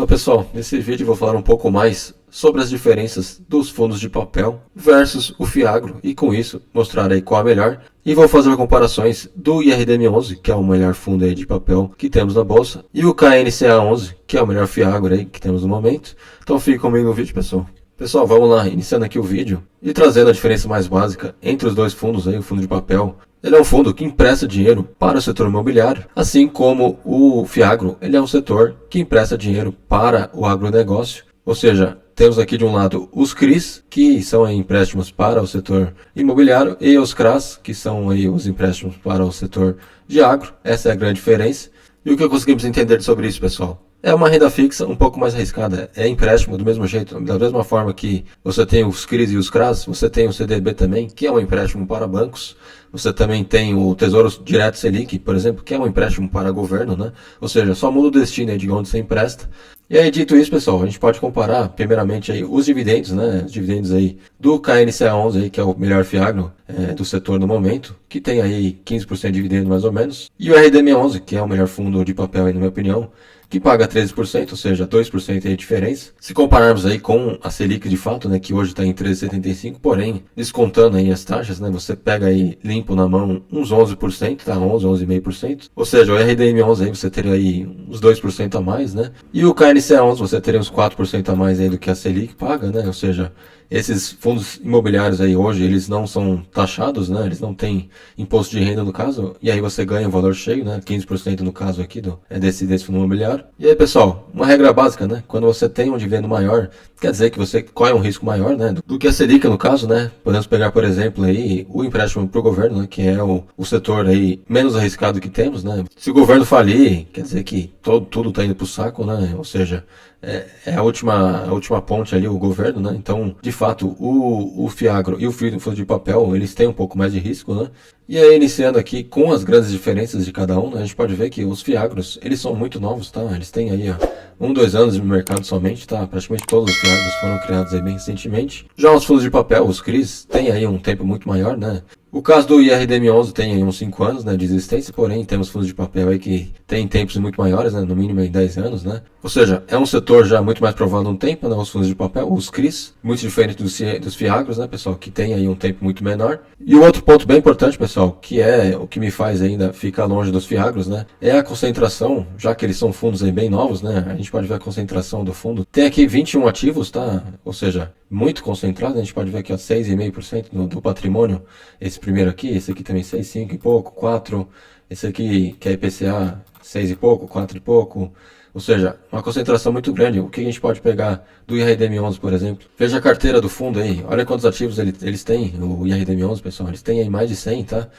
Pessoal, nesse vídeo eu vou falar um pouco mais sobre as diferenças dos fundos de papel versus o Fiagro e com isso mostrar aí qual é melhor e vou fazer comparações do IRDM11, que é o melhor fundo aí de papel que temos na bolsa, e o KNCA11, que é o melhor Fiagro aí que temos no momento. Então fique comigo no vídeo, pessoal. Pessoal, vamos lá, iniciando aqui o vídeo e trazendo a diferença mais básica entre os dois fundos aí, o fundo de papel. Ele é um fundo que empresta dinheiro para o setor imobiliário, assim como o Fiagro, ele é um setor que empresta dinheiro para o agronegócio. Ou seja, temos aqui de um lado os CRIs, que são aí empréstimos para o setor imobiliário, e os CRAs, que são aí os empréstimos para o setor de agro. Essa é a grande diferença. E o que conseguimos entender sobre isso, pessoal? É uma renda fixa um pouco mais arriscada, é empréstimo do mesmo jeito, da mesma forma que você tem os CRIs e os CRAs, você tem o CDB também, que é um empréstimo para bancos, você também tem o Tesouro Direto Selic, por exemplo, que é um empréstimo para governo, né? Ou seja, só muda o destino aí de onde você empresta. E aí, dito isso, pessoal, a gente pode comparar primeiramente aí os dividendos, né? Os dividendos aí do KNCA11 aí, que é o melhor Fiagro do setor no momento, que tem aí 15% de dividendo mais ou menos, e o RDM11, que é o melhor fundo de papel aí, na minha opinião, que paga 13%, ou seja, 2% aí de diferença. Se compararmos aí com a Selic de fato, né, que hoje está em 13,75, porém, descontando aí as taxas, né, você pega aí limpo na mão uns 11%, tá? 11,5%. Ou seja, o RDM11 aí você teria aí uns 2% a mais, né? E o KNCA11 você teria uns 4% a mais aí do que a Selic paga, né? Ou seja, esses fundos imobiliários aí hoje, eles não são taxados, né? Eles não têm imposto de renda no caso, e aí você ganha o valor cheio, né? 15% no caso aqui desse fundo imobiliário. E aí, pessoal, uma regra básica, né? Quando você tem um dividendo maior, quer dizer que você corre um risco maior, né? Do que a Selic no caso, né? Podemos pegar, por exemplo, aí o empréstimo para o governo, né? Que é o setor aí menos arriscado que temos, né? Se o governo falir, quer dizer que tudo está indo para o saco, né? Ou seja, é a última ponte ali, o governo, né? Então, de fato, o Fiagro e o fundo de papel, eles têm um pouco mais de risco, né? E aí, iniciando aqui com as grandes diferenças de cada um, né? A gente pode ver que os Fiagros, eles são muito novos, tá? Eles têm aí, ó, 2 anos no mercado somente, tá? Praticamente todos os Fiagros foram criados aí bem recentemente. Já os fundos de papel, os CRIs, têm aí um tempo muito maior, né? O caso do IRDM11 tem aí uns 5 anos, né, de existência, porém temos fundos de papel aí que tem tempos muito maiores, né, no mínimo aí 10 anos, né? Ou seja, é um setor já muito mais provado no tempo, né, os fundos de papel, os CRIs, muito diferente dos Fiagros, né, pessoal, que tem aí um tempo muito menor. E o outro ponto bem importante, pessoal, que é o que me faz ainda ficar longe dos Fiagros, né, é a concentração, já que eles são fundos aí bem novos, né, a gente pode ver a concentração do fundo. Tem aqui 21 ativos, tá? Ou seja, muito concentrado, a gente pode ver aqui, ó, 6,5% do patrimônio, esse primeiro aqui, esse aqui também 6, 5 e pouco, 4, esse aqui que é IPCA 6 e pouco, 4 e pouco, ou seja, uma concentração muito grande. O que a gente pode pegar do IRDM11, por exemplo? Veja a carteira do fundo aí, olha quantos ativos eles têm, o IRDM11, pessoal, eles têm aí mais de 100, tá?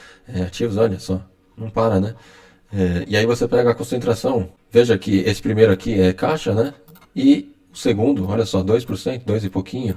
Ativos, olha só, não para, né? E aí você pega a concentração, veja que esse primeiro aqui é caixa, né? E o segundo, olha só, 2%, 2 e pouquinho,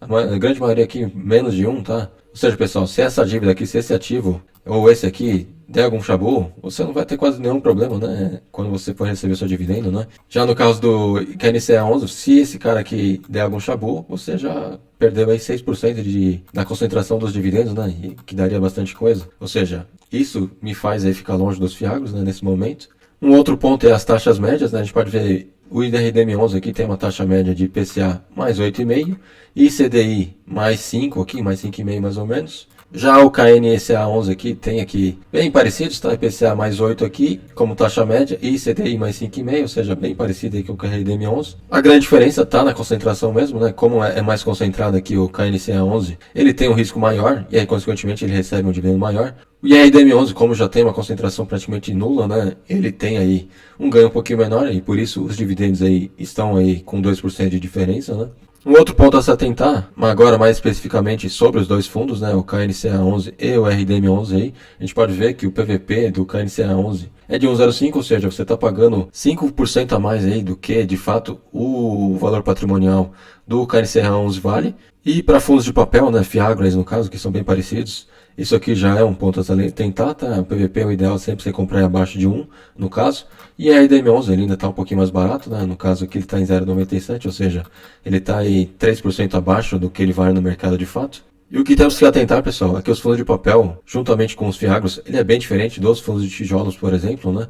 a grande maioria aqui menos de 1, tá? Ou seja, pessoal, se essa dívida aqui, se esse ativo ou esse aqui der algum chabu, você não vai ter quase nenhum problema, né? Quando você for receber o seu dividendo, né? Já no caso do KNCA11, se esse cara aqui der algum chabu, você já perdeu aí 6% da concentração dos dividendos, né? E que daria bastante coisa. Ou seja, isso me faz aí ficar longe dos Fiagros, né? Nesse momento. Um outro ponto é as taxas médias, né? A gente pode ver o IRDM11 aqui tem uma taxa média de IPCA mais 8,5 e CDI mais 5 aqui, mais 5,5 mais ou menos. Já o KNCA11 aqui tem aqui bem parecidos, tá? IPCA mais 8 aqui como taxa média e CDI mais 5,5, ou seja, bem parecido aí com o KNDM11. A grande diferença tá na concentração mesmo, né? Como é mais concentrado aqui o KNCA11, ele tem um risco maior e aí consequentemente ele recebe um dividendo maior. O IRDM11, como já tem uma concentração praticamente nula, né? Ele tem aí um ganho um pouquinho menor e por isso os dividendos aí estão aí com 2% de diferença, né? Um outro ponto a se atentar, agora mais especificamente sobre os dois fundos, né, o KNCA11 e o RDM11 aí, a gente pode ver que o PVP do KNCA11 é de 1,05, ou seja, você está pagando 5% a mais aí do que, de fato, o valor patrimonial do KNCA11 vale. E para fundos de papel, né, Fiagro no caso, que são bem parecidos, isso aqui já é um ponto a se tentar, tá? O PVP é o ideal sempre você comprar abaixo de 1, no caso. E a RDM11 ele ainda está um pouquinho mais barato, né? No caso aqui ele está em 0,97, ou seja, ele está aí 3% abaixo do que ele vale no mercado de fato. E o que temos que atentar, pessoal, é que os fundos de papel, juntamente com os fiagros, ele é bem diferente dos fundos de tijolos, por exemplo, né?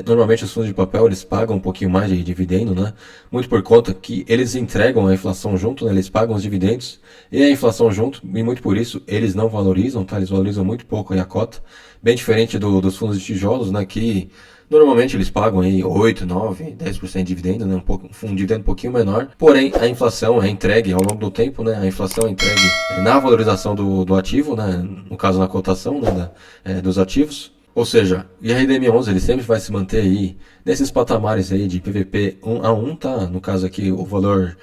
Normalmente os fundos de papel, eles pagam um pouquinho mais de dividendo, né? Muito por conta que eles entregam a inflação junto, né? Eles pagam os dividendos e a inflação junto, e muito por isso eles não valorizam, tá? Eles valorizam muito pouco aí a cota, bem diferente dos fundos de tijolos, né? Que normalmente eles pagam aí 8, 9, 10% de dividendo, né? Um dividendo um pouquinho menor. Porém, a inflação é entregue ao longo do tempo, né? A inflação é entregue na valorização do ativo, né? No caso, na cotação, né? Dos ativos. Ou seja, o IRDM11 ele sempre vai se manter aí nesses patamares aí de PVP 1 a 1, tá? No caso aqui, o valor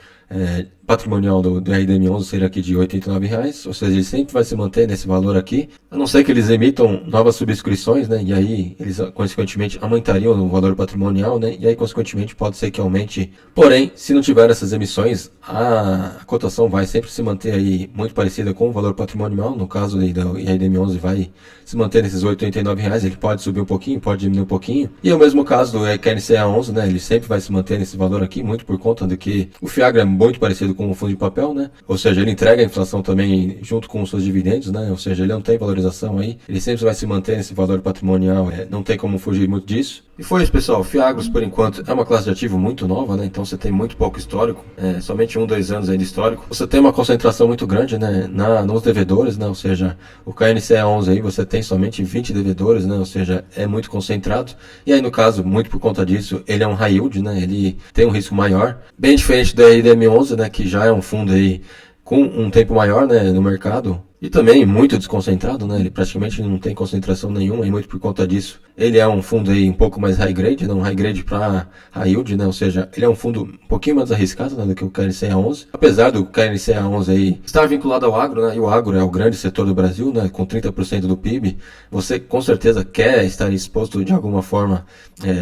patrimonial do RDM11 seria aqui de R$ 89, ou seja, ele sempre vai se manter nesse valor aqui, a não ser que eles emitam novas subscrições, né, e aí eles consequentemente aumentariam o valor patrimonial, né, e aí consequentemente pode ser que aumente. Porém, se não tiver essas emissões, a cotação vai sempre se manter aí muito parecida com o valor patrimonial, no caso aí do RDM11 vai se manter nesses R$ 89, ele pode subir um pouquinho, pode diminuir um pouquinho, e o mesmo caso do KNCA11, né, ele sempre vai se manter nesse valor aqui, muito por conta de que o FIAGRA é muito parecido com o fundo de papel, né? Ou seja, ele entrega a inflação também junto com os seus dividendos, né? Ou seja, ele não tem valorização aí, ele sempre vai se manter nesse valor patrimonial, não tem como fugir muito disso. E foi isso, pessoal. Fiagros, por enquanto, é uma classe de ativo muito nova, né? Então você tem muito pouco histórico, somente 1, 2 anos aí de histórico. Você tem uma concentração muito grande, né? Nos devedores, né? Ou seja, o KNCA11 aí você tem somente 20 devedores, né? Ou seja, é muito concentrado. E aí, no caso, muito por conta disso, ele é um high yield, né? Ele tem um risco maior, bem diferente do RDM11, né? Que já é um fundo aí com um tempo maior, né? No mercado. E também muito desconcentrado, né? Ele praticamente não tem concentração nenhuma e muito por conta disso. Ele é um fundo aí um pouco mais high grade, né? Um high grade para high yield, né? Ou seja, ele é um fundo um pouquinho mais arriscado, né, do que o KNCA11. Apesar do KNCA11 aí estar vinculado ao agro, né? E o agro é o grande setor do Brasil, né? Com 30% do PIB, você com certeza quer estar exposto de alguma forma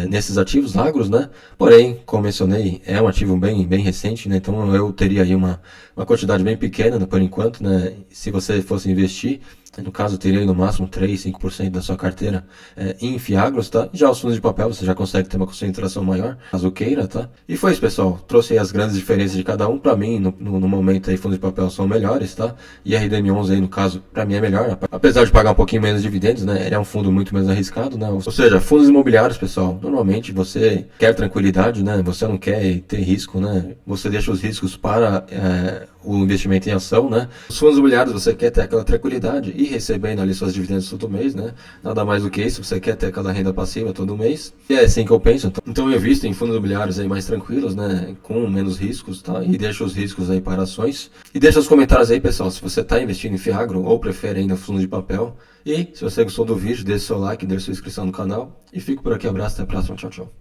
nesses ativos agros, né? Porém, como mencionei, é um ativo bem recente, né? Então eu teria aí uma quantidade bem pequena, né, por enquanto, né? Se você fosse investir, no caso, teria aí no máximo 3, 5% da sua carteira em fiagros, tá? Já os fundos de papel, você já consegue ter uma concentração maior, caso queira, tá? E foi isso, pessoal. Trouxe aí as grandes diferenças de cada um. Para mim, no momento aí, fundos de papel são melhores, tá? E a RDM11 aí, no caso, para mim é melhor. Apesar de pagar um pouquinho menos de dividendos, né? Ele é um fundo muito menos arriscado, né? Ou seja, fundos imobiliários, pessoal, normalmente você quer tranquilidade, né? Você não quer ter risco, né? Você deixa os riscos para o investimento em ação, né? Os fundos imobiliários você quer ter aquela tranquilidade e recebendo ali suas dividendos todo mês, né? Nada mais do que isso, você quer ter aquela renda passiva todo mês. E é assim que eu penso. Então eu invisto em fundos imobiliários aí mais tranquilos, né? Com menos riscos, tá? E deixo os riscos aí para ações. E deixa os comentários aí, pessoal, se você está investindo em Fiagro ou prefere ainda fundos de papel. E se você gostou do vídeo, deixe seu like, deixe sua inscrição no canal. E fico por aqui, abraço, até a próxima, tchau, tchau.